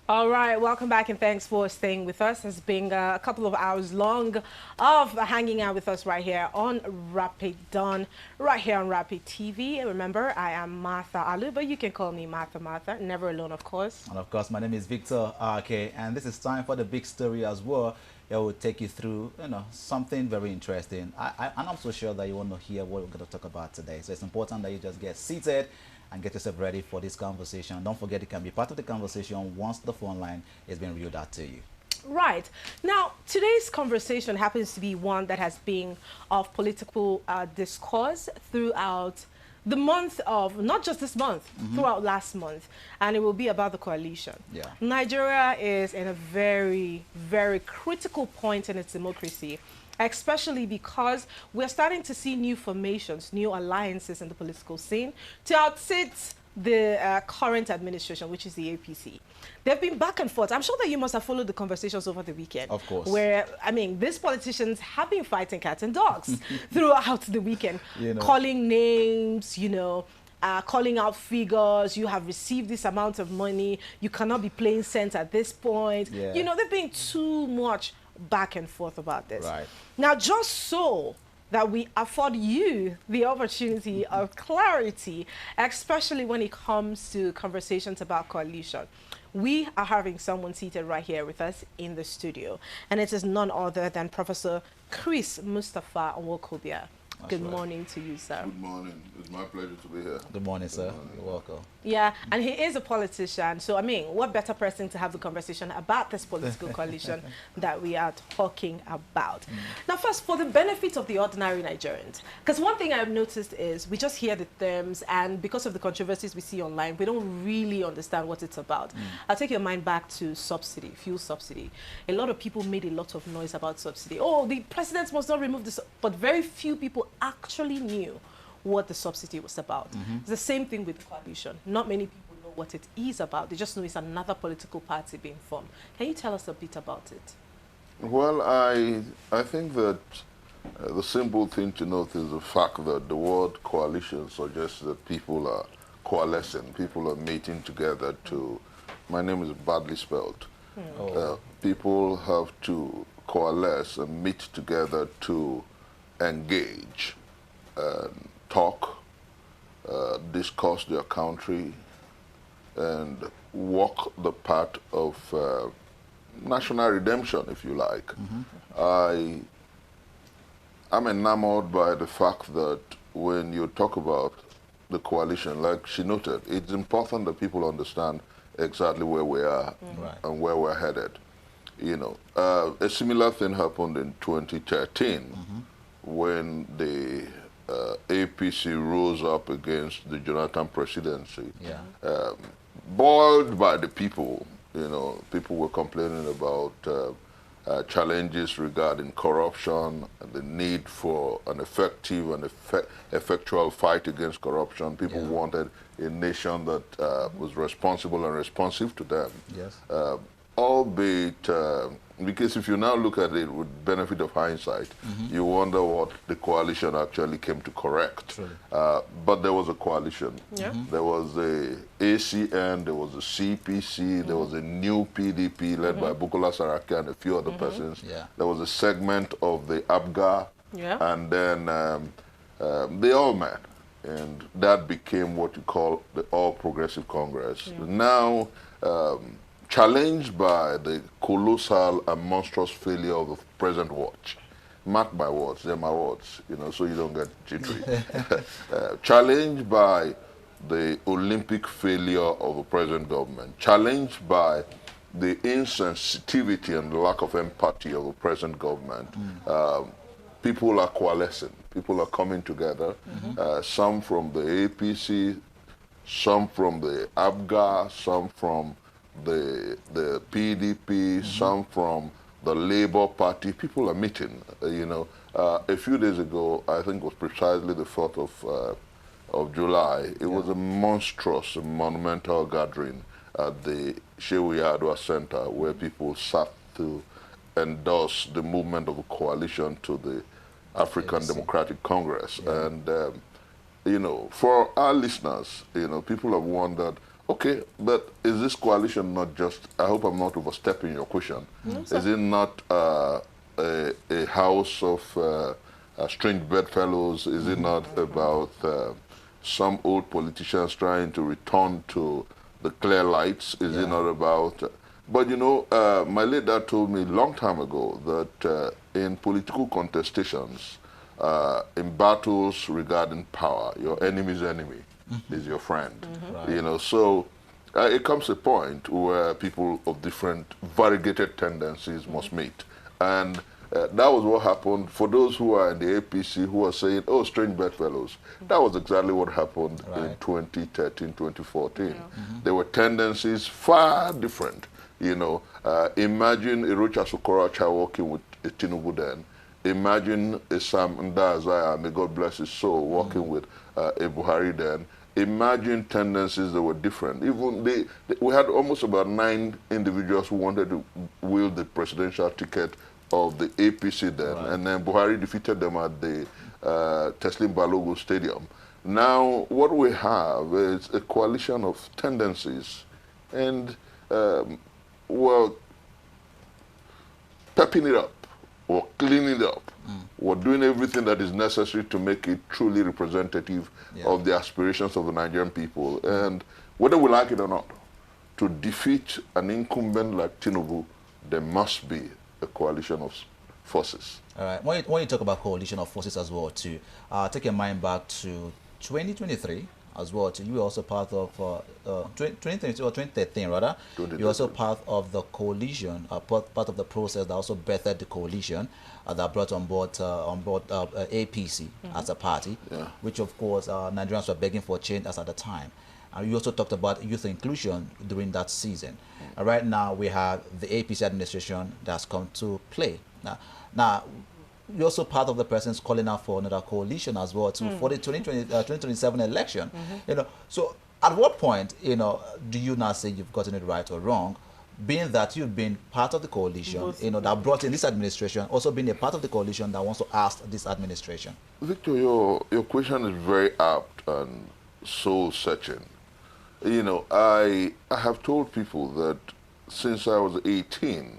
All right, welcome back and thanks for staying with us. It's been a couple of hours long of hanging out with us right here on Rapid Dawn, right here on Rapid TV. And remember, I am Martha Alu, but you can call me Martha, never alone, of course. And of course, my name is Victor RK, and this is time for the big story as well. It will take you through, something very interesting. And I'm so sure that you want to hear what we're going to talk about today. So it's important that you just get seated and get yourself ready for this conversation. Don't forget, you can be part of the conversation once the phone line is being reeled out to you. Right. Now, today's conversation happens to be one that has been of political discourse throughout the month of, not just this month, throughout last month, and it will be about the coalition. Yeah. Nigeria is in a very, very critical point in its democracy, especially because we're starting to see new formations, new alliances in the political scene to outsit the current administration, which is the APC. They've been back and forth. I'm sure that you must have followed the conversations over the weekend. Of course. Where, I mean, these politicians have been fighting cats and dogs throughout the weekend, calling names, calling out figures. You have received this amount of money. You cannot be playing cents at this point. Yeah. There's been too much back and forth about this. Right. Now, just so that we afford you the opportunity of clarity, especially when it comes to conversations about coalition. We are having someone seated right here with us in the studio, and it is none other than Professor Chris Mustapha Nwokobia. Good morning to you, sir. Good morning. It's my pleasure to be here. Good morning, sir. You're welcome. Yeah, and he is a politician. So, I mean, what better person to have the conversation about this political coalition that we are talking about? Now, first, for the benefit of the ordinary Nigerians, because one thing I've noticed is we just hear the terms, and because of the controversies we see online, we don't really understand what it's about. I'll take your mind back to subsidy, fuel subsidy. A lot of people made a lot of noise about subsidy. Oh, the president must not remove this, but very few people actually knew what the subsidy was about. It's the same thing with the coalition. Not many people know what it is about. They just know it's another political party being formed. Can you tell us a bit about it? Well, I think that the simple thing to note is the fact that the word coalition suggests that people are coalescing, people are meeting together to, my name is badly spelled. People have to coalesce and meet together to engage, talk, discuss their country, and walk the path of national redemption, if you like. I'm enamored by the fact that when you talk about the coalition, like she noted, it's important that people understand exactly where we are and where we're headed. A similar thing happened in 2013 when the APC rose up against the Jonathan presidency, boiled by the people. People were complaining about challenges regarding corruption and the need for an effective and effectual fight against corruption. People wanted a nation that was responsible and responsive to them. Yes. Albeit, because if you now look at it with benefit of hindsight, you wonder what the coalition actually came to correct. But there was a coalition. There was a ACN, there was a CPC, there was a new PDP led by Bukola Saraki and a few other persons. There was a segment of the ABGA, and then they all met. And that became what you call the All Progressive Congress. Now, challenged by the colossal and monstrous failure of the present watch. Mark my words, they're my words, so you don't get jittery. Challenged by the Olympic failure of the present government. Challenged by the insensitivity and lack of empathy of the present government. People are coalescing. People are coming together. Some from the APC, some from the ABGA, some from the PDP, some from the Labour Party. People are meeting. A few days ago, I think it was precisely the 4th of July, it was a monstrous, monumental gathering at the Shehu Yadwa Center where people sat to endorse the movement of a coalition to the African Democratic Congress. And, for our listeners, people have wondered, Okay, but is this coalition not just, I hope I'm not overstepping your question, is it not a house of strange bedfellows? Is it not about some old politicians trying to return to the clear lights? Is it not about... but you know, my late dad told me a long time ago that in political contestations, in battles regarding power, your enemy's enemy is your friend. Right. You know, so it comes a point where people of different variegated tendencies must meet. And that was what happened for those who are in the APC who are saying, oh, strange bedfellows. That was exactly what happened in 2013, 2014. There were tendencies far different. You know, imagine a Rocha Sokoracha working with a Tinubu then. Imagine a Sam Ndazaya, may God bless his soul, working with a Buhari then. Imagine tendencies that were different. Even we had almost about 9 individuals who wanted to wield the presidential ticket of the APC then, and then Buhari defeated them at the Teslim Balogun Stadium. Now, what we have is a coalition of tendencies, and well, pepping it up or cleaning it up. We're doing everything that is necessary to make it truly representative of the aspirations of the Nigerian people. And whether we like it or not, to defeat an incumbent like Tinubu, there must be a coalition of forces. All right. When you talk about coalition of forces as well, too, take your mind back to 2023 as well. Too. You were also part of 2022 or 2013 rather. You're also part of the coalition, part of the process that also bettered the coalition that brought on board APC as a party, which of course Nigerians were begging for change as at the time. And you also talked about youth inclusion during that season. Right now we have the APC administration that's come to play. Now you're also part of the president's calling out for another coalition as well for the 2027 election. You know, so at what point, you know, do you now say you've gotten it right or wrong, being that you've been part of the coalition, you know, that brought in this administration, also being a part of the coalition that wants to ask this administration? Victor, your question is very apt and soul-searching. You know, I have told people that since I was 18,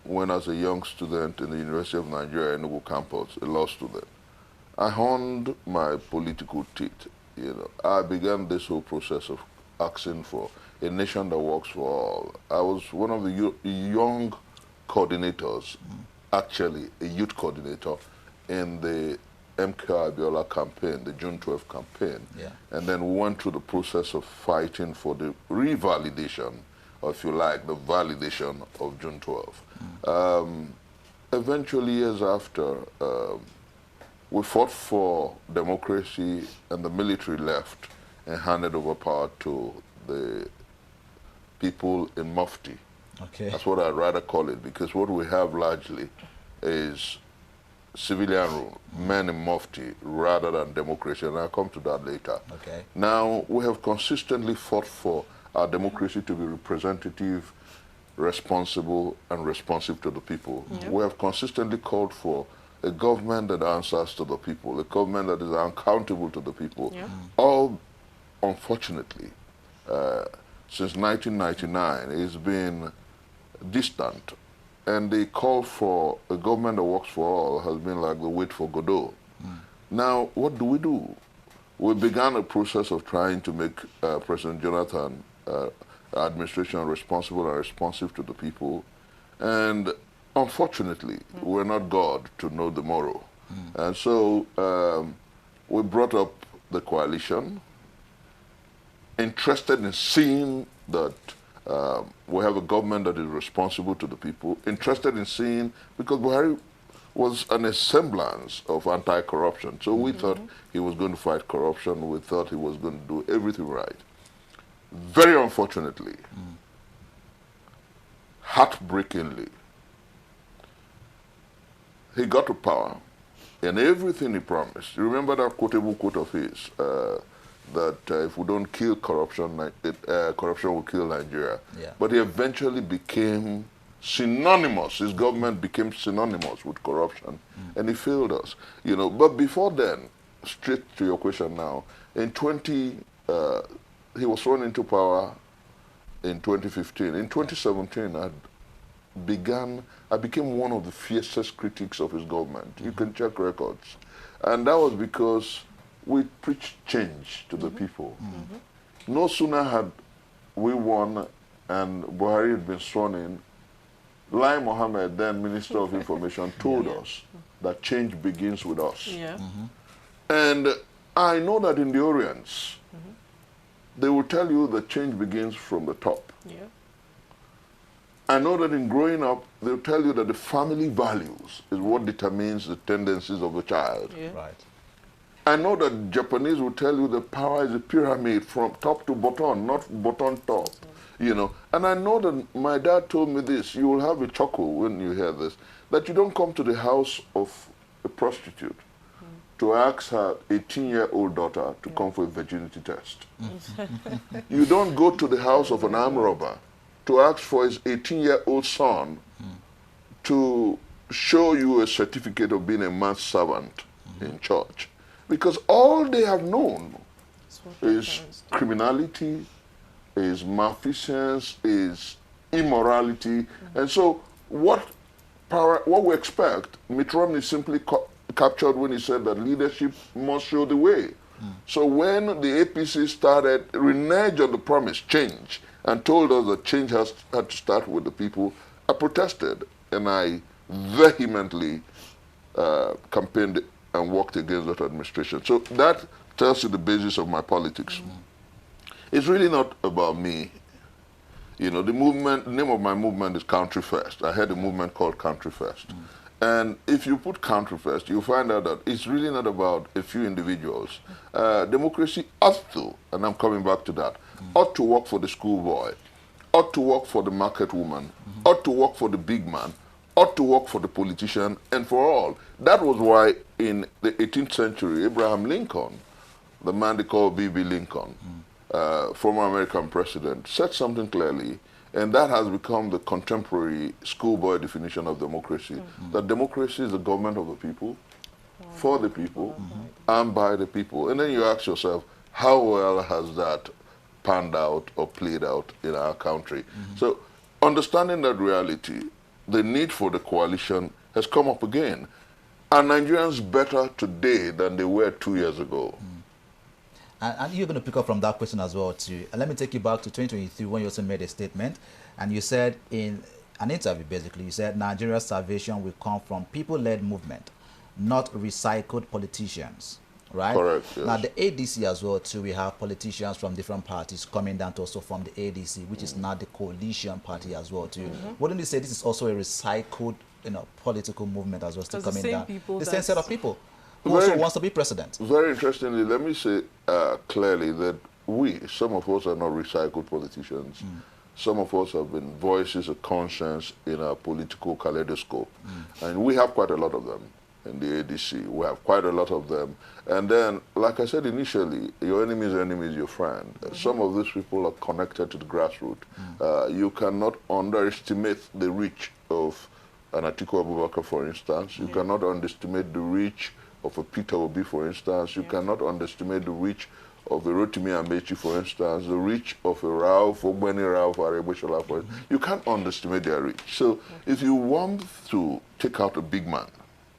when I was a young student in the University of Nigeria, Enugu campus, a law student, I honed my political teeth. You know, I began this whole process of asking for a nation that works for all. I was one of the young coordinators, actually a youth coordinator, in the MK Abiola campaign, the June 12 campaign. And then we went through the process of fighting for the revalidation, or if you like, the validation of June 12. Eventually, years after, we fought for democracy, and the military left and handed over power to the people in Mufti. That's what I'd rather call it, because what we have largely is civilian rule, men in Mufti, rather than democracy, and I'll come to that later. Now, we have consistently fought for our democracy to be representative, responsible, and responsive to the people. We have consistently called for a government that answers to the people, a government that is accountable to the people. All, unfortunately, since 1999, it's been distant. And the call for a government that works for all has been like the wait for Godot. Now, what do? We began a process of trying to make President Jonathan administration responsible and responsive to the people. And unfortunately, we're not God to know the morrow. And so we brought up the coalition, interested in seeing that we have a government that is responsible to the people, interested in seeing, because Buhari was an semblance of anti-corruption. So we thought he was going to fight corruption. We thought he was going to do everything right. Very unfortunately, heartbreakingly, he got to power, and everything he promised. You remember that quotable quote of his, that if we don't kill corruption, corruption will kill Nigeria. But he eventually became synonymous. His government became synonymous with corruption, and he failed us. You know, but before then, straight to your question now, in he was sworn into power in 2015. In 2017, I became one of the fiercest critics of his government. You can check records. And that was because we preached change to the people. No sooner had we won and Buhari had been sworn in, Lai Mohammed, then Minister of Information, told us that change begins with us. And I know that in the Orients, they will tell you that change begins from the top. I know that in growing up, they'll tell you that the family values is what determines the tendencies of the child. Right. I know that Japanese will tell you that power is a pyramid from top to bottom, not bottom top. You know, and I know that my dad told me this, you will have a chuckle when you hear this, that you don't come to the house of a prostitute to ask her 18-year-old daughter to come for a virginity test. You don't go to the house of an armed robber to ask for his 18-year-old son to show you a certificate of being a man's servant in church. Because all they have known is criminality, is malfeasance, is immorality. And so what we expect, Mitt Romney simply captured when he said that leadership must show the way. So when the APC started renege on the promise, change, and told us that change had to start with the people, I protested and I vehemently campaigned and worked against that administration. So that tells you the basis of my politics. It's really not about me. You know, the name of my movement is Country First. I had a movement called Country First. And if you put country first, you'll find out that it's really not about a few individuals. Democracy ought to, and I'm coming back to that, ought to work for the schoolboy, ought to work for the market woman, ought to work for the big man, ought to work for the politician, and for all. That was why in the 18th century, Abraham Lincoln, the man they call B.B. Lincoln, former American president, said something clearly, and that has become the contemporary schoolboy definition of democracy, that democracy is the government of the people, for the people, and by the people. And then you ask yourself, how well has that panned out or played out in our country? So understanding that reality, the need for the coalition has come up again. Are Nigerians better today than they were 2 years ago? And you're going to pick up from that question as well too. And let me take you back to 2023 when you also made a statement. And you said in an interview, basically, you said Nigeria's salvation will come from people-led movement, not recycled politicians, right? Correct, yes. Now, the ADC as well too, we have politicians from different parties coming down to also form the ADC, which is now the coalition party as well too. Wouldn't you say this is also a recycled, political movement as well, still coming down? The same set of people who also wants to be president. Very interestingly, let me say clearly that some of us are not recycled politicians. Some of us have been voices of conscience in our political kaleidoscope. And we have quite a lot of them in the ADC. We have quite a lot of them. And then, like I said initially, your enemy's enemy is your friend. Some of these people are connected to the grassroots. You cannot underestimate the reach of an Atiku Abubakar, for instance. You cannot underestimate the reach of a Peter Obi, for instance. You cannot underestimate the reach of a Rotimi Amechi, for instance, the reach of a Ralph, Ogbeni Ralph, Arebushola, for instance. You can't underestimate their reach. So if you want to take out a big man,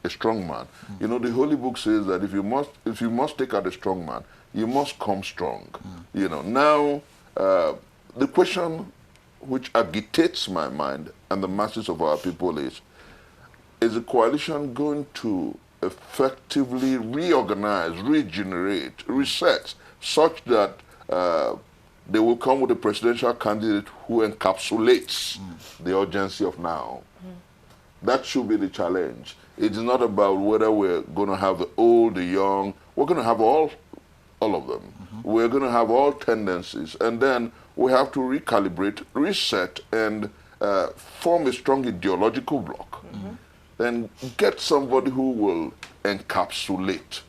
a strong man, the Holy Book says that if you must take out a strong man, you must come strong. Now, the question which agitates my mind and the masses of our people is the coalition going to effectively reorganize, regenerate, reset, such that they will come with a presidential candidate who encapsulates the urgency of now? That should be the challenge. It's not about whether we're going to have the old, the young. We're going to have all of them. We're going to have all tendencies. And then we have to recalibrate, reset, and form a strong ideological bloc. Then get somebody who will encapsulate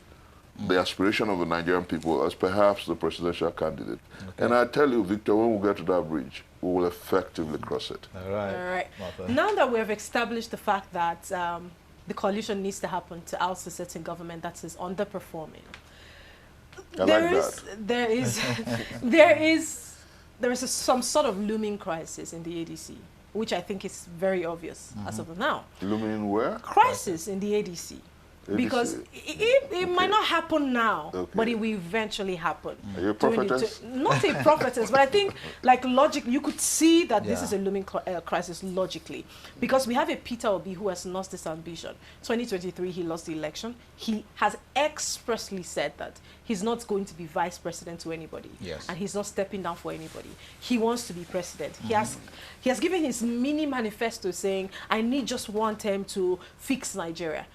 the aspiration of the Nigerian people as perhaps the presidential candidate. And I tell you, Victor, when we get to that bridge, we will effectively cross it. All right. Now that we have established the fact that the coalition needs to happen to oust a certain government that is underperforming, There is some sort of looming crisis in the ADC, which I think is very obvious as of now. Looming where? Crisis in the ADC. Because it might not happen now, but it will eventually happen. Are you a prophetess? Not a prophetess, but I think, like, logically, you could see that this is a looming crisis logically. Because we have a Peter Obi who has lost this ambition. 2023, he lost the election. He has expressly said that he's not going to be vice president to anybody. Yes. And he's not stepping down for anybody. He wants to be president. He has given his mini manifesto saying, I need just one term to fix Nigeria.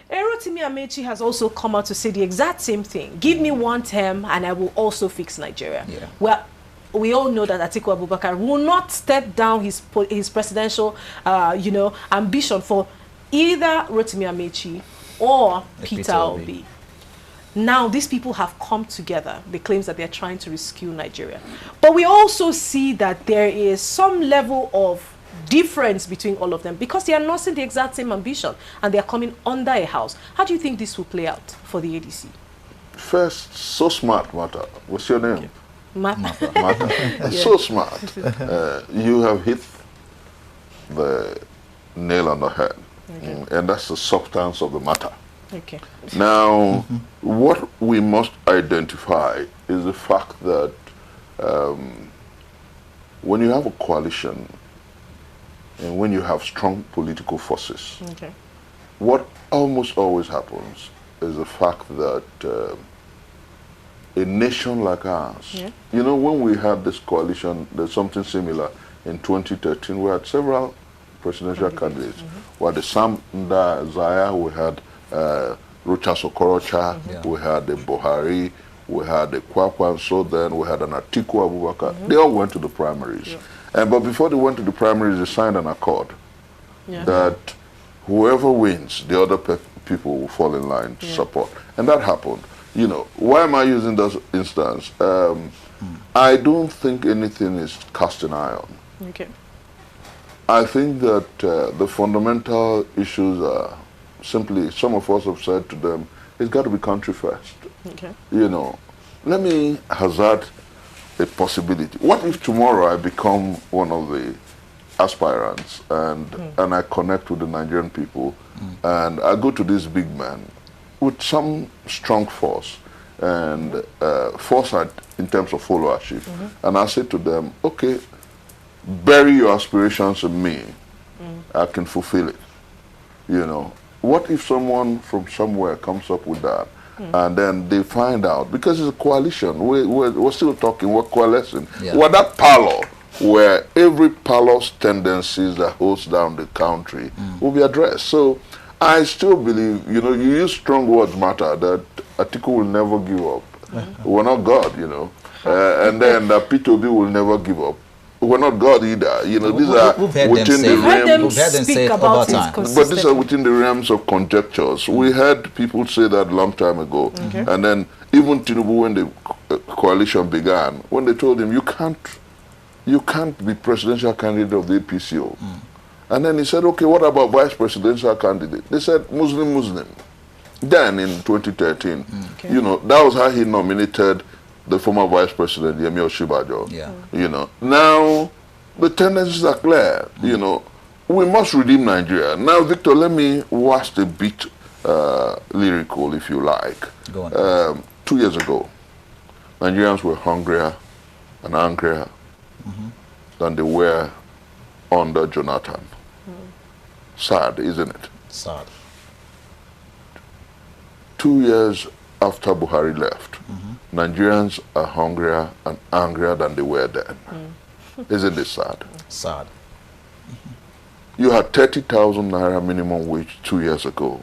Rotimi Amechi has also come out to say the exact same thing. Give me one term and I will also fix Nigeria. Yeah. Well, we all know that Atiku Abubakar will not step down his presidential, ambition for either Rotimi Amechi or Peter Obi. Now, these people have come together. They claim that they're trying to rescue Nigeria. But we also see that there is some level of difference between all of them because they are not seeing the exact same ambition and they are coming under a house. How do you think this will play out for the ADC? First, so smart, Martha. What's your name? Okay. Martha. Yeah. So smart. You have hit the nail on the head. And that's the substance of the matter. Okay. Now, what we must identify is the fact that when you have a coalition and when you have strong political forces, what almost always happens is the fact that a nation like ours, you know, when we had this coalition, there's something similar in 2013. We had several presidential candidates. We had the Samda Zaya, we had Rucha Sokorocha, we had the Buhari, we had the Kwakwa, and so then we had an Atiku Abubakar. They all went to the primaries. But before they went to the primaries, they signed an accord that whoever wins, the other people will fall in line to support. And that happened. You know, why am I using this instance? I don't think anything is cast in iron. I think that the fundamental issues are simply, some of us have said to them, it's got to be country first. You know, let me hazard a possibility. What if tomorrow I become one of the aspirants and I connect with the Nigerian people and I go to this big man with some strong force and foresight in terms of followership, and I say to them, okay, bury your aspirations in me, I can fulfill it. You know, what if someone from somewhere comes up with that and then they find out, because it's a coalition, we're still talking, we're coalescing. We're that parlor where every parlor's tendencies that holds down the country will be addressed. So I still believe, you know, you use strong words, Martha, that Atiku will never give up. We're not God, you know. And then Peter Obi will never give up. We're not God either. You know, these are within the realms. But these are within the realms of conjectures. We had people say that a long time ago. And then even Tinubu, when the coalition began, when they told him, you can't be presidential candidate of the APCO. And then he said, okay, what about vice presidential candidate? They said, Muslim. Then in 2013, you know, that was how he nominated the former vice president, Yemi Oshibajo. You know, now the tendencies are clear. You know, we must redeem Nigeria. Now, Victor, let me wax a bit lyrical, if you like. Go on. 2 years ago, Nigerians were hungrier and angrier than they were under Jonathan. Sad, isn't it? Sad. 2 years after Buhari left, Nigerians are hungrier and angrier than they were then. Isn't this sad? Sad. You had 30,000 naira minimum wage 2 years ago.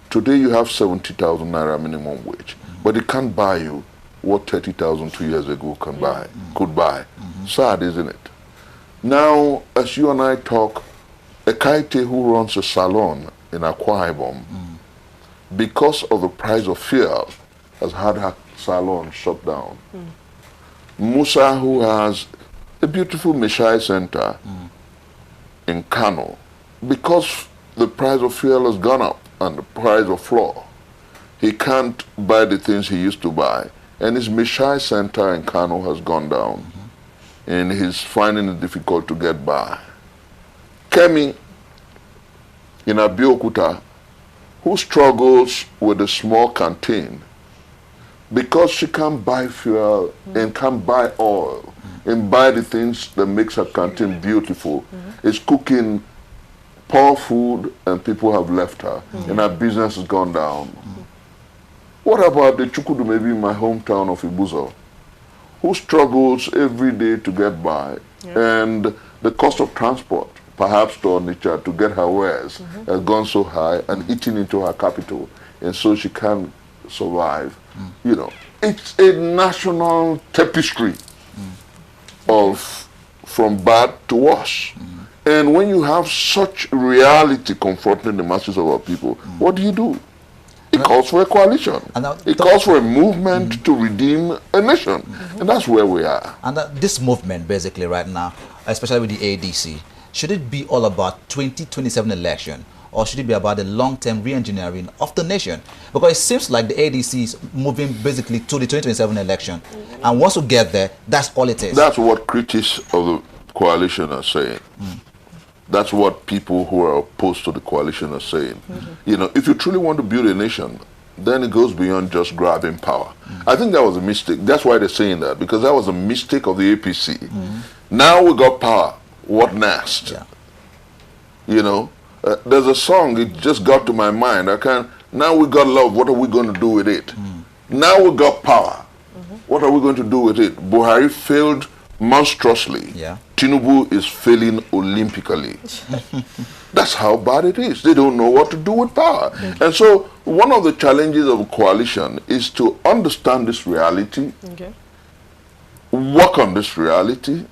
Today you have 70,000 naira minimum wage, but it can't buy you what 30,000 2 years ago could buy. Sad, isn't it? Now, as you and I talk, Ekaite, who runs a salon in Akwa Ibom, because of the price of fuel, has had her salon shut down. Musa, who has a beautiful Meshai center in Kano, because the price of fuel has gone up and the price of flour, he can't buy the things he used to buy. and his Mishai Center in Kano has gone down, and he's finding it difficult to get by. Kemi in Abeokuta, who struggles with a small canteen because she can't buy fuel and can't buy oil and buy the things that makes her canteen beautiful, is cooking poor food and people have left her and her business has gone down. What about the Chukudu, maybe in my hometown of Ibuzo, who struggles every day to get by, and the cost of transport, perhaps to Onitsha, to get her wares has gone so high and eaten into her capital, and so she can't survive. You know, it's a national tapestry of from bad to worse. And when you have such reality confronting the masses of our people, what do? It calls for a coalition. It calls for a movement to redeem a nation. And that's where we are. And this movement, basically, right now, especially with the ADC, should it be all about 2027 election, or should it be about the long-term re-engineering of the nation? Because it seems like the ADC is moving basically to the 2027 election. And once we get there, that's all it is. That's what critics of the coalition are saying. That's what people who are opposed to the coalition are saying. You know, if you truly want to build a nation, then it goes beyond just grabbing power. I think that was a mistake. That's why they're saying that, because that was a mistake of the APC. Now we got power. What next? You know, there's a song, it just got to my mind. Now we got love, what are we going to do with it? Now we got power. What are we going to do with it? Buhari failed monstrously. Tinubu is failing olympically. That's how bad it is. They don't know what to do with power. And so one of the challenges of a coalition is to understand this reality, work on this reality,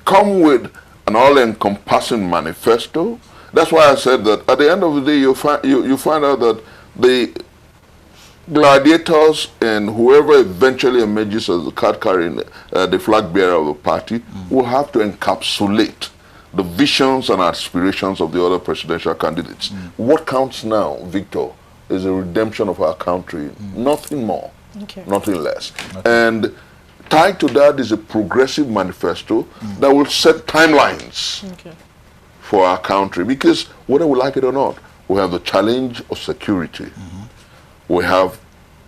come with an all-encompassing manifesto. That's why I said that at the end of the day, you find out that the gladiators and whoever eventually emerges as the card carrying, the flag bearer of the party, will have to encapsulate the visions and aspirations of the other presidential candidates. What counts now, Victor, is the redemption of our country. Nothing more, nothing less. And tied to that is a progressive manifesto that will set timelines for our country. Because whether we like it or not, we have the challenge of security. We have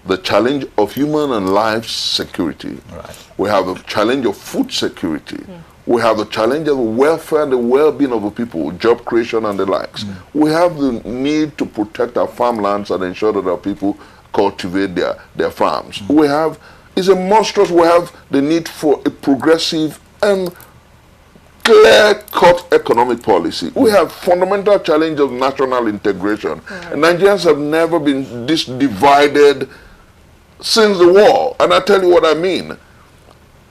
the challenge of human and life security. We have the challenge of food security. We have the challenge of the welfare and the well-being of the people, job creation and the likes. We have the need to protect our farmlands and ensure that our people cultivate their farms. We have, it's a monstrous, we have the need for a progressive and clear-cut economic policy. We have fundamental challenge of national integration. And Nigerians have never been this divided since the war. And I tell you what I mean.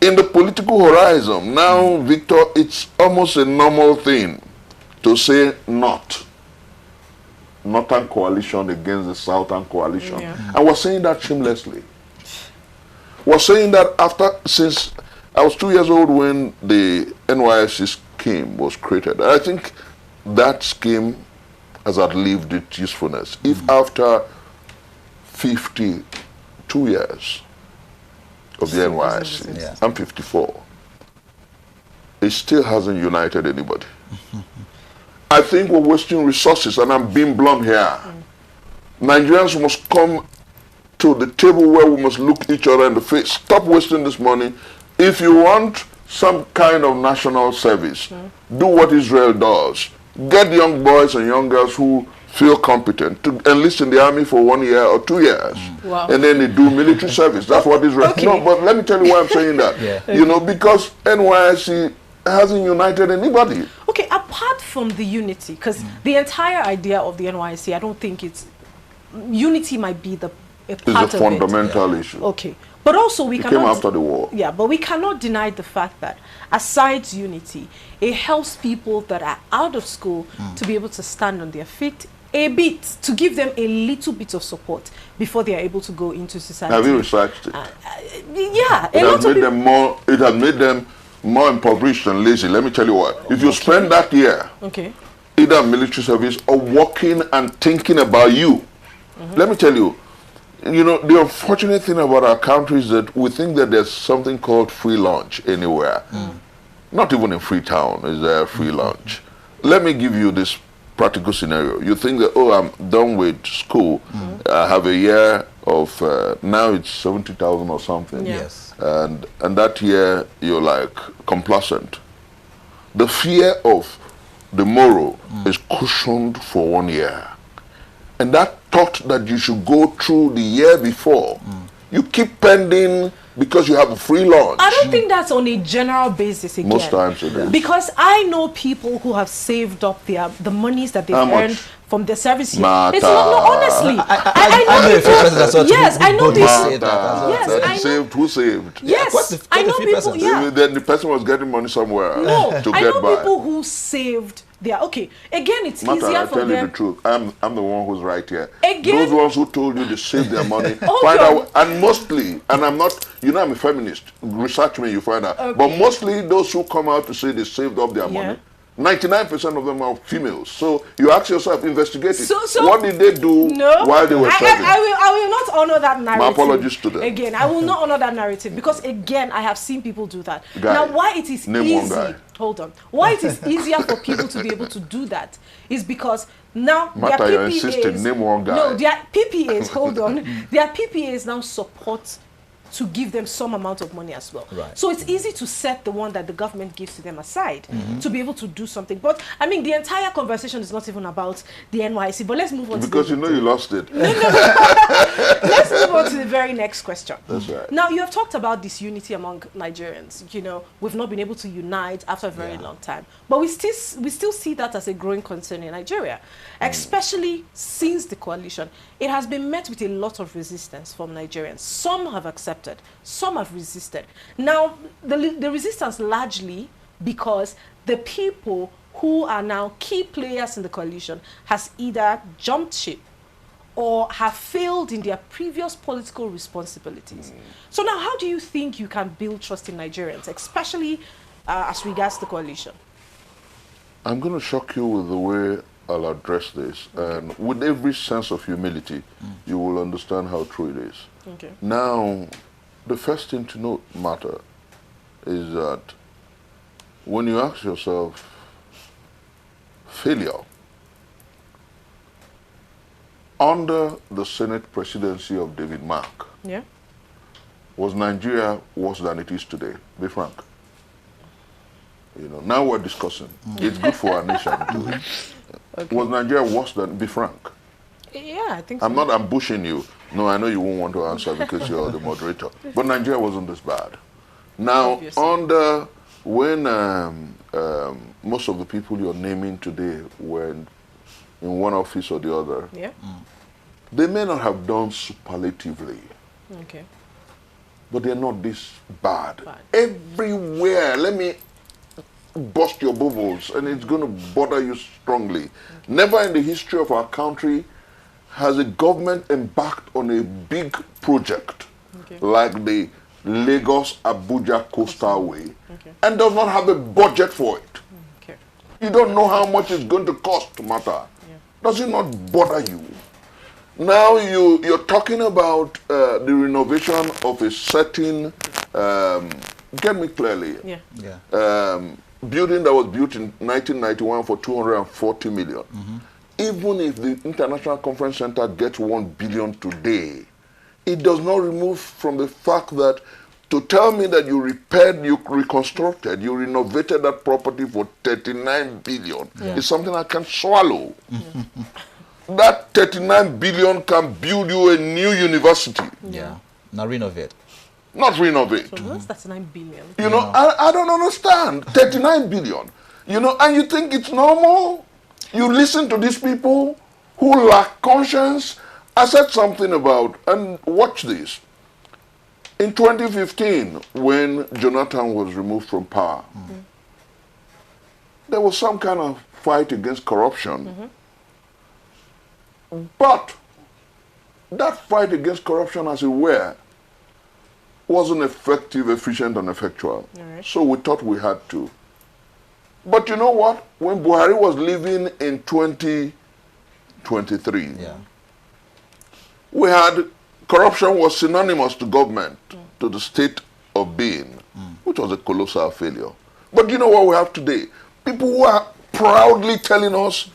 In the political horizon, now, Victor, it's almost a normal thing to say not. Northern coalition against the Southern coalition. And we're saying that shamelessly. We're saying that since I was 2 years old when the NYSC scheme was created. I think that scheme has outlived its usefulness. If after 52 years of the NYSC, I'm 54, it still hasn't united anybody. I think we're wasting resources, and I'm being blunt here. Nigerians must come to the table where we must look each other in the face. Stop wasting this money. If you want some kind of national service, do what Israel does. Get young boys and young girls who feel competent to enlist in the army for 1 year or 2 years. And then they do military service. That's what Israel... No, but let me tell you why I'm saying that. You know, because NYSC hasn't united anybody. Okay, apart from the unity, because the entire idea of the NYSC, I don't think it's... Unity might be a part of it. It's a fundamental issue. Okay. But also we cannot... It came after the war. Yeah, but we cannot deny the fact that aside unity, it helps people that are out of school to be able to stand on their feet a bit, to give them a little bit of support before they are able to go into society. Have you researched it? Yeah. It has made them more impoverished and lazy. Let me tell you what. If you spend that year either military service or working and thinking about you, let me tell you, You know, the unfortunate thing about our country is that we think that there's something called free lunch anywhere. Not even in Freetown is there free lunch. Let me give you this practical scenario. You think that, oh, I'm done with school. I have a year of, now it's 70,000 or something. Yeah. Yes. And that year, you're like complacent. The fear of the morrow is cushioned for 1 year. And that thought that you should go through the year before, you keep pending because you have a free lunch. I don't think that's on a general basis again. Most times it is. Because I know people who have saved up the monies that they've How much? earned from their service year. Matter. It's not, no, honestly. I know a few persons that sort of yes, I know would this. say that as well. Yes, That I know. saved, who saved? Yes, quite I a know few people, persons. yeah. Then the person was getting money somewhere No, to I get know by. people who saved their, okay, again, it's Matter, easier I for tell you the them. truth. I'm the one who's right here. Again- Those ones who told you they saved their money, Hold find on. out. And mostly, and I'm not, you know, I'm a feminist. Research me, you find out. Okay. But mostly those who come out to say they saved up their Yeah. money, 99% of them are females. So you ask yourself, investigate it. So What did they do No, while they were serving? I will not honor that narrative. apologies to them. Again, I will not honor that narrative because again, I have seen people do that. Guy, Now, why it is name one guy. easy? Hold on. Why it is easier for people to be able to do that is because now Matter, their you're insisting, PPAs. name one guy. No, their PPAs. Hold on. Their PPAs now support to give them some amount of money as well. Right. So it's easy to set the one that the government gives to them aside to be able to do something. But I mean, the entire conversation is not even about the NYSC. But let's move on Because to you know you lost it. let's move on to the very next question. That's right. Now, you have talked about this unity among Nigerians. You know, we've not been able to unite after a very long time. But we still see that as a growing concern in Nigeria, especially since the coalition. It has been met with a lot of resistance from Nigerians. Some have accepted, some have resisted. Now, the resistance largely because the people who are now key players in the coalition has either jumped ship or have failed in their previous political responsibilities. So now, how do you think you can build trust in Nigerians, especially as regards the coalition? I'm going to shock you with the way I'll address this. And with every sense of humility, you will understand how true it is. Okay. Now, the first thing to note, Matter, is that when you ask yourself, failure, under the Senate presidency of David Mark, Yeah. was Nigeria worse than it is today? Be frank. You know, now we're discussing. It's good for our nation too. Okay. Was Nigeria worse than? Be frank. Yeah, I think so. I'm not ambushing you. No, I know you won't want to answer because you're the moderator. But Nigeria wasn't this bad. Now, Obviously. under when most of the people you're naming today were in one office or the other, Yeah. they may not have done superlatively, Okay. but they're not this bad. Bad. Everywhere, let me bust your bubbles, and it's going to bother you strongly. Never in the history of our country has a government embarked on a big project Okay. like the Lagos-Abuja Coastal Way Okay. and does not have a budget for it. Okay. You don't know how much it's going to cost to matter. Yeah. Does it not bother you? Now you're talking about the renovation of a certain, get me clearly, Yeah. Yeah. building that was built in 1991 for 240 million. Even if the International Conference Center gets 1 billion today, it does not remove from the fact that to tell me that you repaired, you reconstructed, you renovated that property for 39 billion is something I can't swallow. That 39 billion can build you a new university, Yeah. Now renovate. not renovate. So what's 39 billion? You know, I don't understand. 39 billion. You know, and you think it's normal? You listen to these people who lack conscience. I said something about, and watch this. In 2015, when Jonathan was removed from power, there was some kind of fight against corruption. But that fight against corruption, as it were, wasn't effective, efficient, and effectual. Alright. So we thought we had to. But you know what? When Buhari was living in 2023, Yeah. we had corruption was synonymous to government, to the state of being, which was a colossal failure. But you know what we have today? People who are proudly telling us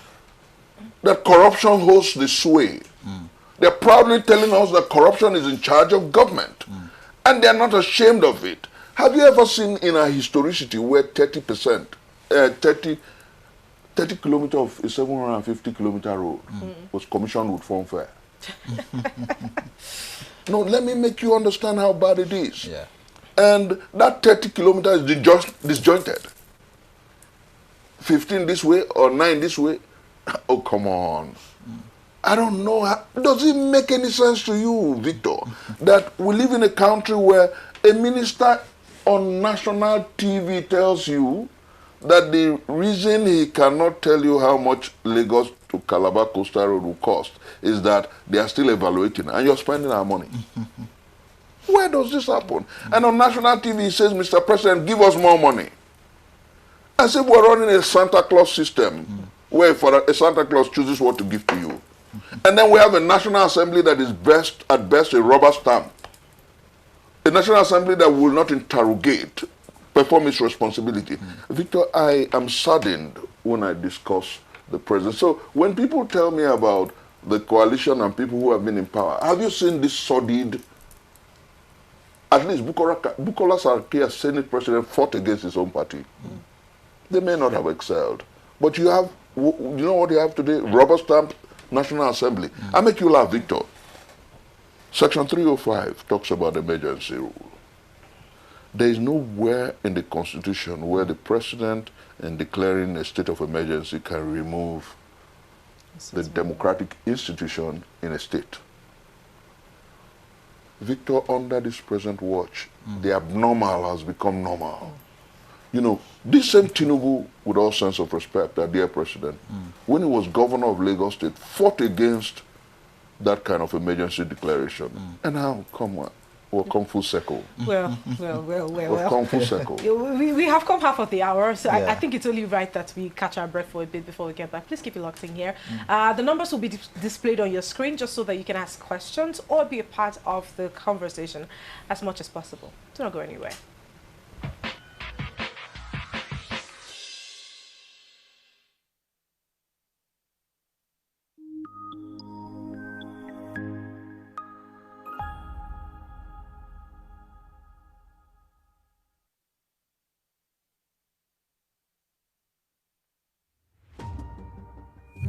that corruption holds the sway. They're proudly telling us that corruption is in charge of government. And they're not ashamed of it. Have you ever seen in a historicity where 30%, 30 kilometers of a 750-kilometer road was commissioned with funfair? No, let me make you understand how bad it is. Yeah. And that 30 kilometers is disjointed. 15 this way or 9 this way. Oh, come on. I don't know. Does it make any sense to you, Victor, that we live in a country where a minister on national TV tells you that the reason he cannot tell you how much Lagos to Calabar Coastal Road will cost is that they are still evaluating and you're spending our money? Where does this happen? And on national TV he says, Mr. President, give us more money. As if we're running a Santa Claus system where a Santa Claus chooses what to give to you. And then we have a National Assembly that is at best a rubber stamp. A National Assembly that will not interrogate, perform its responsibility. Victor, I am saddened when I discuss the president. So when people tell me about the coalition and people who have been in power, have you seen this sordid? At least Bukola Saraki, as Senate president, fought against his own party. They may not have excelled. But you have, you know what you have today? Rubber stamp National Assembly. I make you laugh, Victor. Section 305 talks about emergency rule. There is nowhere in the Constitution where the president, in declaring a state of emergency, can remove the democratic institution in a state. Victor, under this present watch, the abnormal has become normal. You know, this same Tinubu, with all sense of respect, our dear president, when he was governor of Lagos State, fought against that kind of emergency declaration. And now, come on, we'll come full circle. Well. We've come full circle. We have come half of the hour, so Yeah. I think it's only right that we catch our breath for a bit before we get back. Please keep it locked in here. The numbers will be displayed on your screen just so that you can ask questions or be a part of the conversation as much as possible. Do not go anywhere.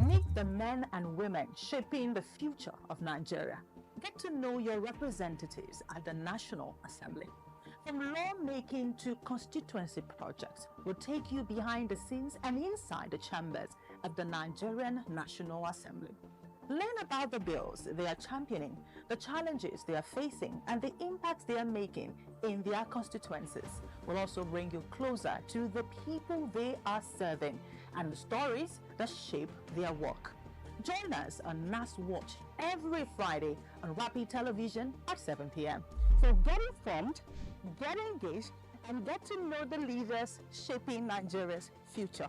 Meet the men and women shaping the future of Nigeria. Get to know your representatives at the National Assembly. From lawmaking to constituency projects, we'll take you behind the scenes and inside the chambers of the Nigerian National Assembly. Learn about the bills they are championing, the challenges they are facing, and the impacts they are making in their constituencies. We'll also bring you closer to the people they are serving and the stories that shape their work. Join us on NAS Watch every Friday on Rapid Television at 7 p.m. So get informed, get engaged, and get to know the leaders shaping Nigeria's future.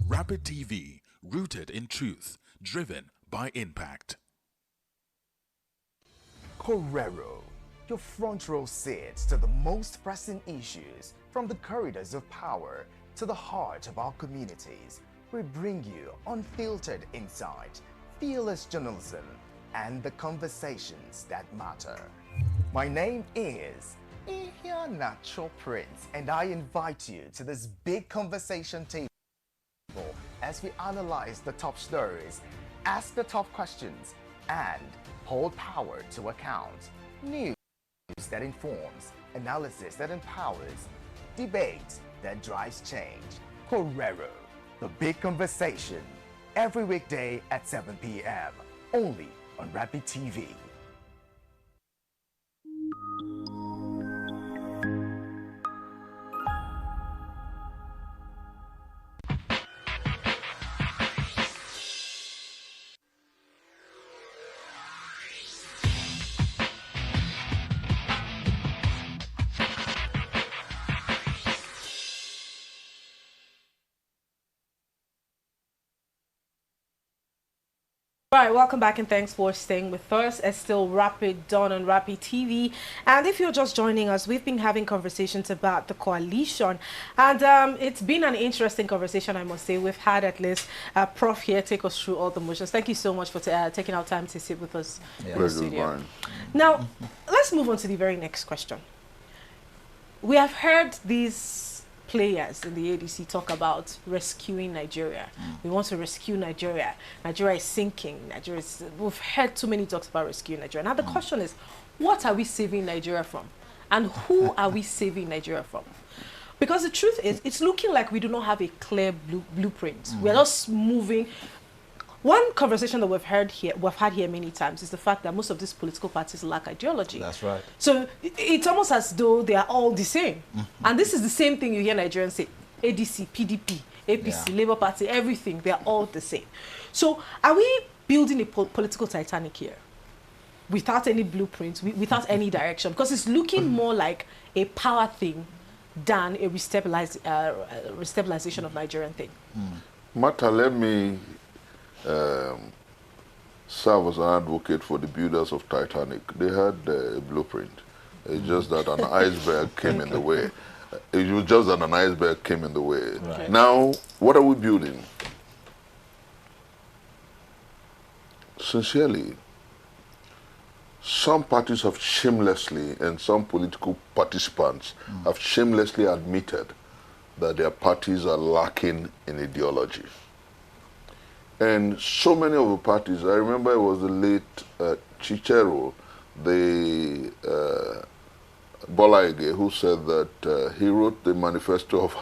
Rapid TV, rooted in truth, driven by impact. Correro, your front row seat to the most pressing issues from the corridors of power to the heart of our communities. We bring you unfiltered insight, fearless journalism, and the conversations that matter. My name is Natural Prince, and I invite you to this big conversation table as we analyze the top stories, ask the tough questions, and hold power to account. News that informs, analysis that empowers, debate that drives change. Correro, the big conversation, every weekday at 7 p.m. only on Rapid TV. Right, welcome back and thanks for staying with us. It's still Rapid Dawn on Rapid TV. And if you're just joining us, we've been having conversations about the coalition. And it's been an interesting conversation, I must say. We've had at least Prof here take us through all the motions. Thank you so much for taking our time to sit with us in the studio. Now, let's move on to the very next question. We have heard these players in the ADC talk about rescuing Nigeria. We want to rescue Nigeria. Nigeria is sinking. We've heard too many talks about rescuing Nigeria. Now the question is, what are we saving Nigeria from? And who are we saving Nigeria from? Because the truth is, it's looking like we do not have a clear blueprint. We're just moving. One conversation that we've had here many times is the fact that most of these political parties lack ideology. That's right. So it's almost as though they are all the same. And this is the same thing you hear Nigerians say. ADC, PDP, APC, Labour Party, everything, they are all the same. So are we building a political Titanic here? Without any blueprint, without any direction? Because it's looking more like a power thing than a restabilization of Nigerian thing. Martha, let me serve as an advocate for the builders of Titanic. They had a blueprint. It's just that an iceberg came in the way. It was just that an iceberg came in the way. Right. Now, what are we building? Sincerely, some parties have shamelessly, and some political participants have shamelessly admitted that their parties are lacking in ideology. And so many of the parties, I remember it was the late Chichero, the Bola Ige, who said that he wrote the manifesto of,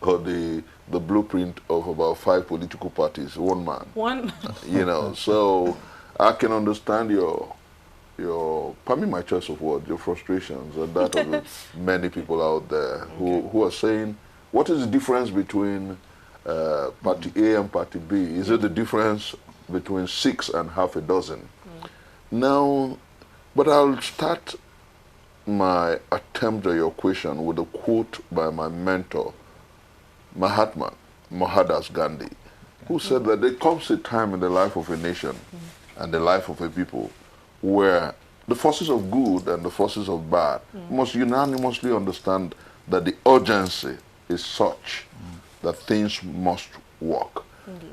or the blueprint of about 5 political parties, one man. One. You know, so I can understand your, pardon me my choice of words, your frustrations, and that of the many people out there who are saying, what is the difference between Party A and Party B? Is it the difference between 6 and half a dozen? Now, but I'll start my attempt at your question with a quote by my mentor, Mahatma Mohandas Gandhi, who said that there comes a time in the life of a nation and the life of a people where the forces of good and the forces of bad must unanimously understand that the urgency is such that things must work.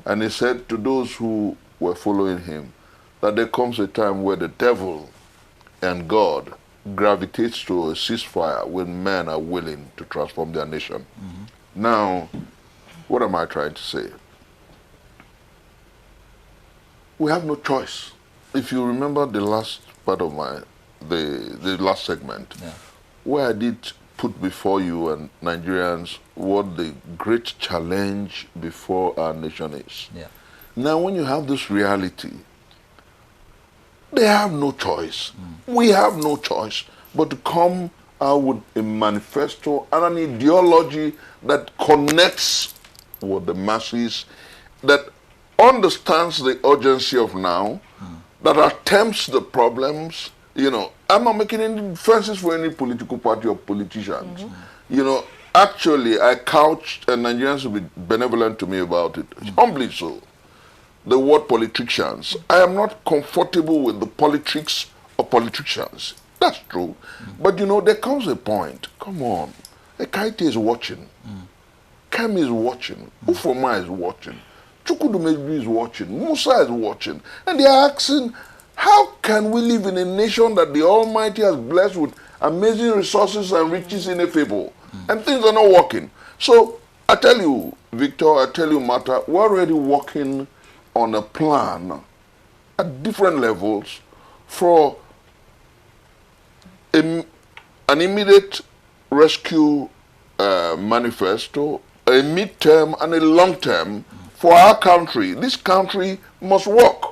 And he said to those who were following him that there comes a time where the devil and God gravitates to a ceasefire when men are willing to transform their nation. Now, what am I trying to say? We have no choice. If you remember the last part of the last segment, where I did put before you and Nigerians what the great challenge before our nation is. Now, when you have this reality, they have no choice. We have no choice but to come out with a manifesto and an ideology that connects with the masses, that understands the urgency of now, that attempts the problems. You know, I'm not making any defenses for any political party or politicians. You know, actually, I couched, and Nigerians will be benevolent to me about it, humbly so, the word politicians. I am not comfortable with the politics of politicians. That's true. But you know, there comes a point, come on, Ekaite is watching, Kemi is watching, Ufoma is watching, Chukwudumeju is watching, Musa is watching, and they are asking, how can we live in a nation that the Almighty has blessed with amazing resources and riches ineffable, and things are not working? So I tell you, Victor, I tell you, Martha, we're already working on a plan at different levels for an immediate rescue manifesto, a midterm and a long term for our country. This country must work.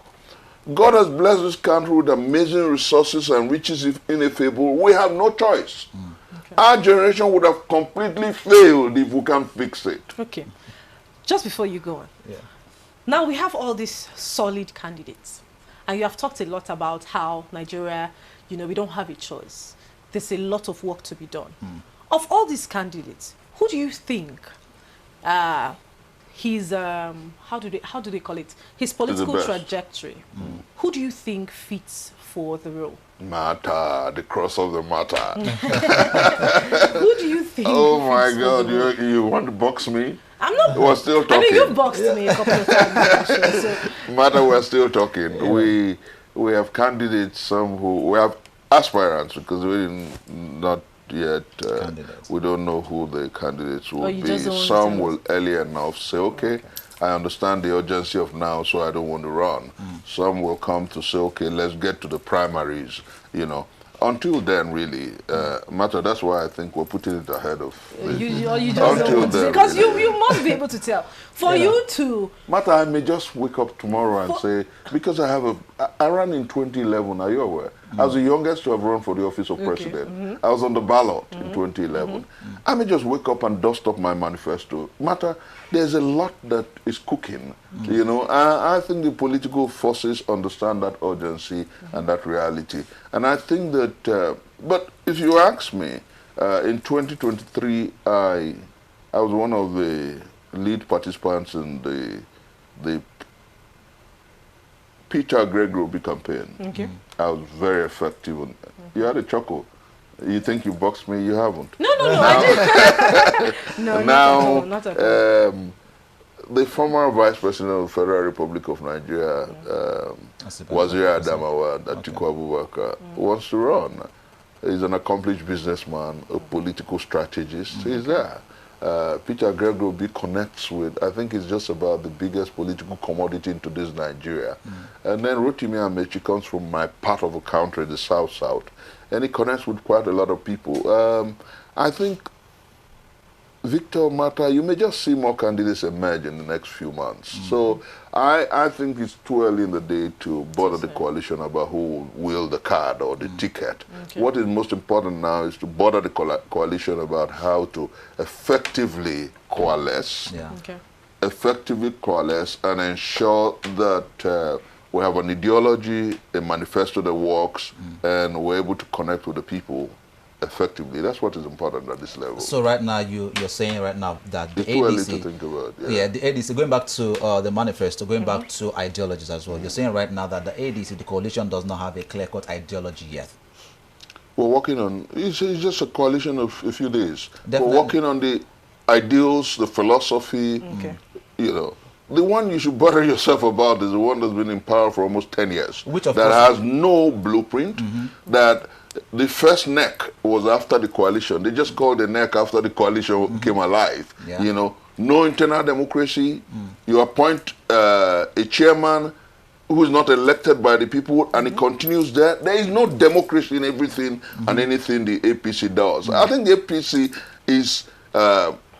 God has blessed this country with amazing resources and riches ineffable. We have no choice. Our generation would have completely failed if we can't fix it. Okay. Just before you go on. Now we have all these solid candidates. And you have talked a lot about how Nigeria, you know, we don't have a choice. There's a lot of work to be done. Of all these candidates, who do you think his how do they call it? His political trajectory. Who do you think fits for the role? Matter, the cross of the matter. Who do you think? Oh my God, you want to box me? I'm not. We're still talking. I mean, you boxed me a couple of times. So. Matter, we're still talking. Yeah. We have candidates, we have aspirants, because we're not yet, we don't know who the candidates will be. Some will early enough say, okay, I understand the urgency of now, so I don't want to run. Some will come to say, okay, let's get to the primaries, you know. Until then, really, Matter, that's why I think we're putting it ahead of... until then, because really. you must be able to tell. For you to... Matter, I may just wake up tomorrow and say, because I ran in 2011, are you aware? I was the youngest to have run for the office of president. I was on the ballot in 2011. I may just wake up and dust up my manifesto. Matter, there's a lot that is cooking, you know. I think the political forces understand that urgency and that reality. And I think that, but if you ask me, in 2023, I was one of the lead participants in the Peter Gregory campaign. I was very effective. You had a chuckle. You think you boxed me? You haven't. No, I didn't. No, now, not at all. The former Vice President of the Federal Republic of Nigeria, Waziri Adamawa, Atiku Abubakar, wants to run. He's an accomplished businessman, a political strategist. He's there. Peter Gregory connects with, I think it's just about the biggest political commodity in today's Nigeria. And then Rotimi Amechi comes from my part of the country, the South, and he connects with quite a lot of people. I think, Victor, Matter, you may just see more candidates emerge in the next few months. So I think it's too early in the day to bother the coalition about who will wield the card or the ticket. What is most important now is to bother the coalition about how to effectively coalesce, and ensure that we have an ideology, a manifesto that works, and we're able to connect with the people effectively. That's what is important at this level. So right now, you're saying right now that the it's too ADC... early to think about, the ADC, going back to the manifesto, going back to ideologies as well, you're saying right now that the ADC, the coalition, does not have a clear-cut ideology yet. We're working on... It's just a coalition of a few days. Definitely. We're working on the ideals, the philosophy, you know. The one you should bother yourself about is the one that's been in power for almost 10 years. Which of that has no blueprint, that the first neck was after the coalition. They just called the neck after the coalition came alive. You know, no internal democracy. You appoint a chairman who is not elected by the people, and it continues there. There is no democracy in everything and anything the APC does. I think the APC is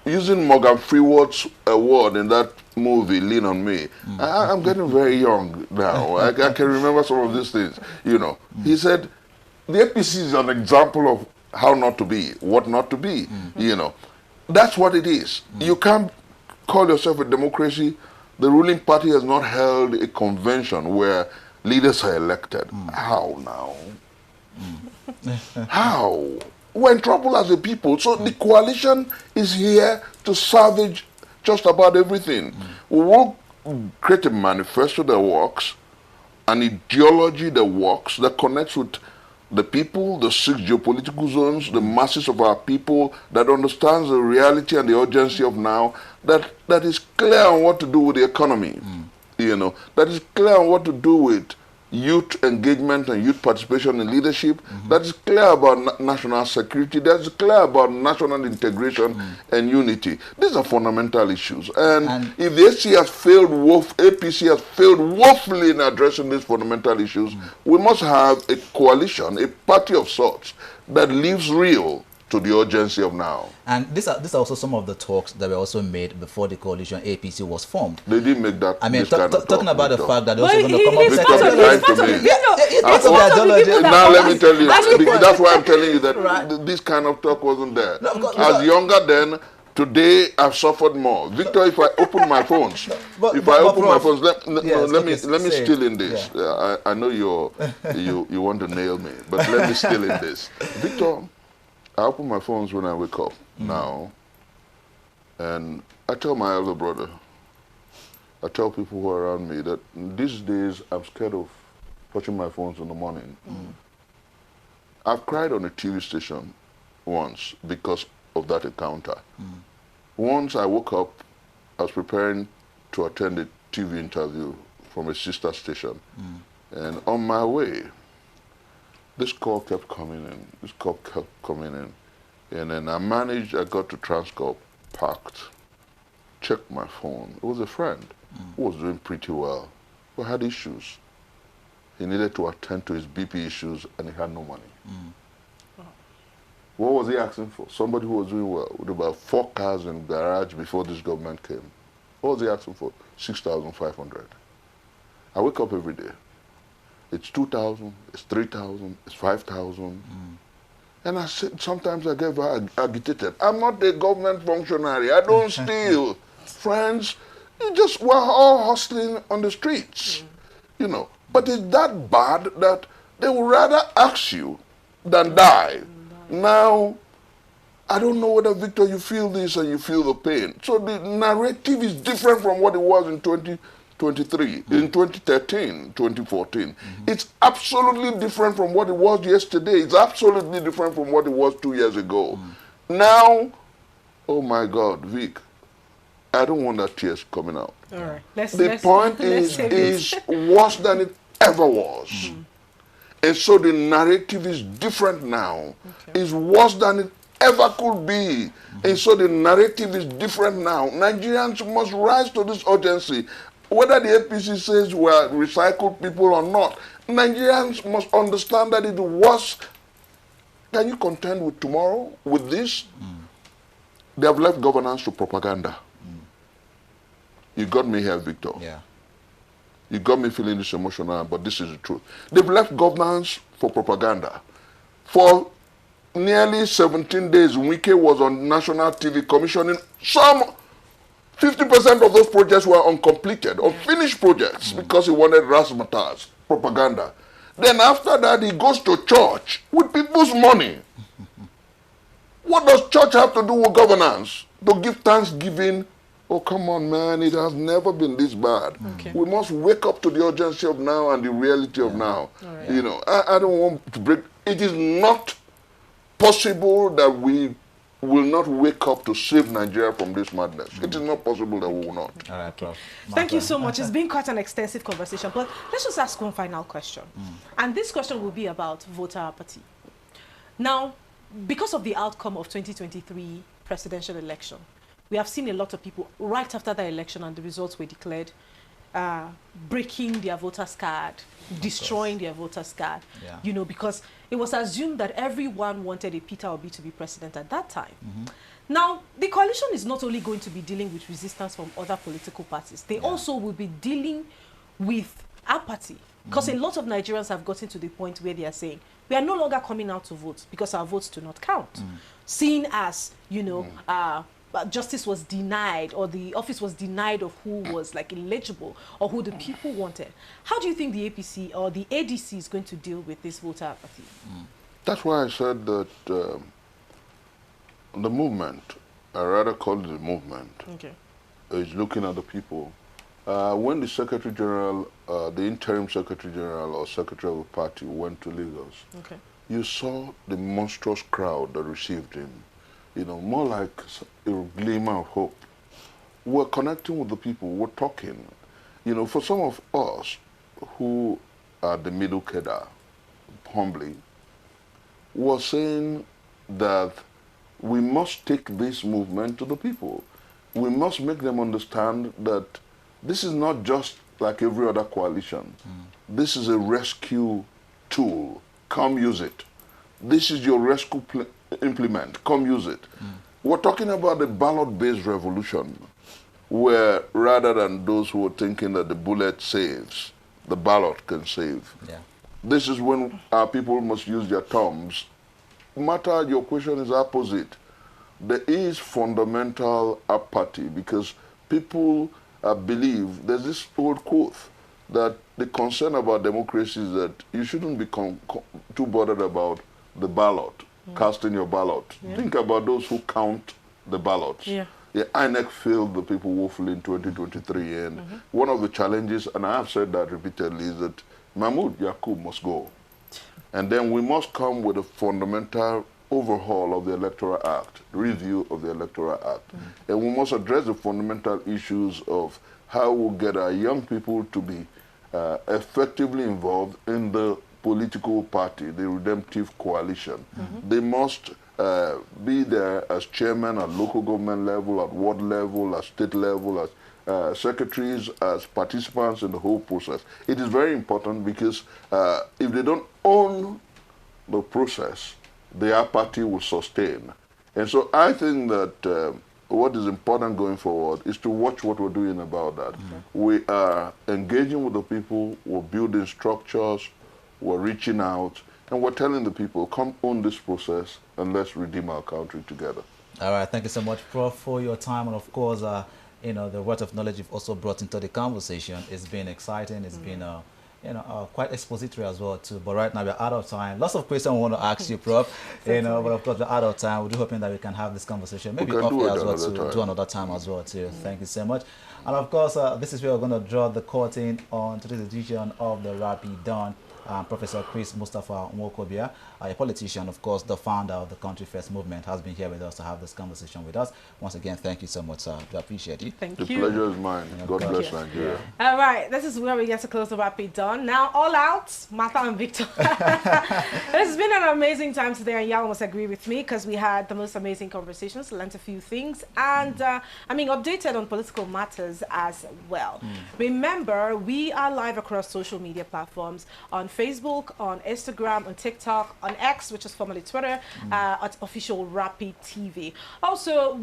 using Morgan Freeman's word in that movie, Lean on Me. I'm getting very young now. I can remember some of these things. You know, he said, the APC is an example of how not to be, what not to be. You know, that's what it is. You can't call yourself a democracy. The ruling party has not held a convention where leaders are elected. How now? How? We're in trouble as a people. So the coalition is here to salvage just about everything. We will create a manifesto that works, an ideology that works, that connects with the people, the 6 geopolitical zones, the masses of our people, that understands the reality and the urgency of now, that is clear on what to do with the economy, you know, that is clear on what to do with youth engagement and youth participation in leadership, that is clear about national security, that is clear about national integration and unity. These are fundamental issues. And if the APC has failed woefully in addressing these fundamental issues, we must have a coalition, a party of sorts, that lives real to the urgency of now. And these are also some of the talks that were also made before the coalition APC was formed. They didn't make that. I mean, talking about the fact that they're also going to come up with now let me tell you, that's why I'm telling you that this kind of talk wasn't there. As younger then, today I've suffered more. Victor, if I open my phones, let me steal in this. I know you want to nail me, but let me steal in this. Victor, I open my phones when I wake up now, and I tell my elder brother, I tell people who are around me that these days I'm scared of touching my phones in the morning. I've cried on a TV station once because of that encounter. Once I woke up, I was preparing to attend a TV interview from a sister station. And on my way, this call kept coming in, this call kept coming in. And then I got to Transcorp, parked, checked my phone. It was a friend who was doing pretty well, who had issues. He needed to attend to his BP issues and he had no money. What was he asking for? Somebody who was doing well, with about 4 cars in the garage before this government came. What was he asking for? 6,500. I wake up every day. It's 2,000, it's 3,000, it's 5,000. And I said, sometimes I get very agitated. I'm not a government functionary. I don't steal. Friends, we're all hustling on the streets, you know. But it's that bad that they would rather ask you than die. Now, I don't know whether, Victor, you feel this and you feel the pain. So the narrative is different from what it was in 2023, in 2013, 2014. It's absolutely different from what it was yesterday. It's absolutely different from what it was 2 years ago. Now, oh my God, Vic, I don't want that tears coming out. All right. The point is worse than it ever was. And so the narrative is different now. It's worse than it ever could be. And so the narrative is different now. Nigerians must rise to this urgency. Whether the APC says we're recycled people or not, Nigerians must understand that it was. Can you contend with tomorrow, with this? They have left governance to propaganda. You got me here, Victor. Yeah. You got me feeling this emotional, but this is the truth. They've left governance for propaganda. For nearly 17 days, Wike was on national TV commissioning. Some 50% of those projects were uncompleted, unfinished projects, because he wanted razzmatazz, propaganda. Then after that, he goes to church with people's money. What does church have to do with governance? To give thanksgiving? Oh, come on, man, it has never been this bad. We must wake up to the urgency of now and the reality of now. Right. You know, I don't want to break. It is not possible that we will not wake up to save Nigeria from this madness. It is not possible that we will not. All right, Prof. Thank you so much. It's been quite an extensive conversation, but let's just ask one final question. And this question will be about voter apathy. Now, because of the outcome of 2023 presidential election, we have seen a lot of people right after the election and the results were declared, breaking their voters' card, destroying their voters' card, you know, because it was assumed that everyone wanted a Peter Obi to be president at that time. Now, the coalition is not only going to be dealing with resistance from other political parties, they also will be dealing with apathy, because a lot of Nigerians have gotten to the point where they are saying, we are no longer coming out to vote because our votes do not count. Seen as, you know, justice was denied, or the office was denied of who was like eligible or who the people wanted. How do you think the APC or the ADC is going to deal with this voter apathy? That's why I said that the movement, I rather call it the movement, is looking at the people. When the Secretary General, the interim Secretary General or Secretary of the party went to Lagos, you saw the monstrous crowd that received him. You know, more like a glimmer of hope. We're connecting with the people, we're talking. You know, for some of us who are the middle cadre, humbly, we're saying that we must take this movement to the people. We must make them understand that this is not just like every other coalition. This is a rescue tool. Come use it. This is your rescue implement. Come use it. We're talking about a ballot-based revolution where rather than those who are thinking that the bullet saves, the ballot can save. This is when our people must use their thumbs. No matter your question is opposite. There is fundamental apathy because people believe, there's this old quote that the concern about democracy is that you shouldn't be too bothered about the ballot, casting your ballot. Think about those who count the ballots. the INEC failed the people woefully in 2023. And one of the challenges, and I have said that repeatedly, is that Mahmoud Yakub must go. And then we must come with a fundamental overhaul of the Electoral Act, review of the Electoral Act. And we must address the fundamental issues of how we get our young people to be effectively involved in the political party, the redemptive coalition. They must be there as chairman at local government level, at ward level, at state level, as secretaries, as participants in the whole process. It is very important because if they don't own the process, their party will sustain. And so I think that what is important going forward is to watch what we're doing about that. We are engaging with the people, we're building structures, we're reaching out, and we're telling the people, come own this process and let's redeem our country together. All right, thank you so much, Prof, for your time. And of course, you know, the wealth of knowledge you've also brought into the conversation. It's been exciting. It's been, you know, quite expository as well too. But right now we're out of time. Lots of questions I want to ask you, Prof. You know, but of course we're out of time. We're hoping that we can have this conversation maybe off here as well to do another time as well too. Thank you so much. And of course, this is where we're going to draw the curtain on today's edition of the Rapid Dawn. Professor Chris Mustafa Nwokobia, a politician, of course, the founder of the Country First movement, has been here with us to have this conversation with us. Once again, thank you so much, sir. I appreciate it. Thank you. The pleasure is mine. God bless Nigeria. All right, this is where we get to close the Rapid Dawn. Now, all out, Martha and Victor. It's been an amazing time today, and y'all must agree with me because we had the most amazing conversations, learned a few things, and I mean, updated on political matters as well. Remember, we are live across social media platforms on Facebook, on Instagram, on TikTok, on X, which is formerly Twitter, at Official Rapid TV. Also,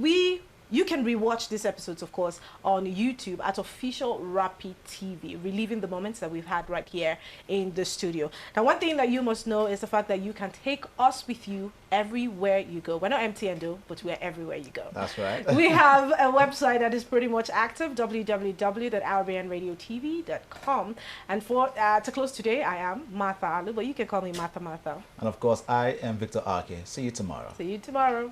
you can rewatch these episodes, of course, on YouTube at Official Rapid TV, reliving the moments that we've had right here in the studio. Now, one thing that you must know is the fact that you can take us with you everywhere you go. We're not MTN though, but we're everywhere you go. That's right. We have a website that is pretty much active, www.rbnradiotv.com. And for to close today, I am Martha Alu, but you can call me Martha. And of course, I am Victor Arke. See you tomorrow. See you tomorrow.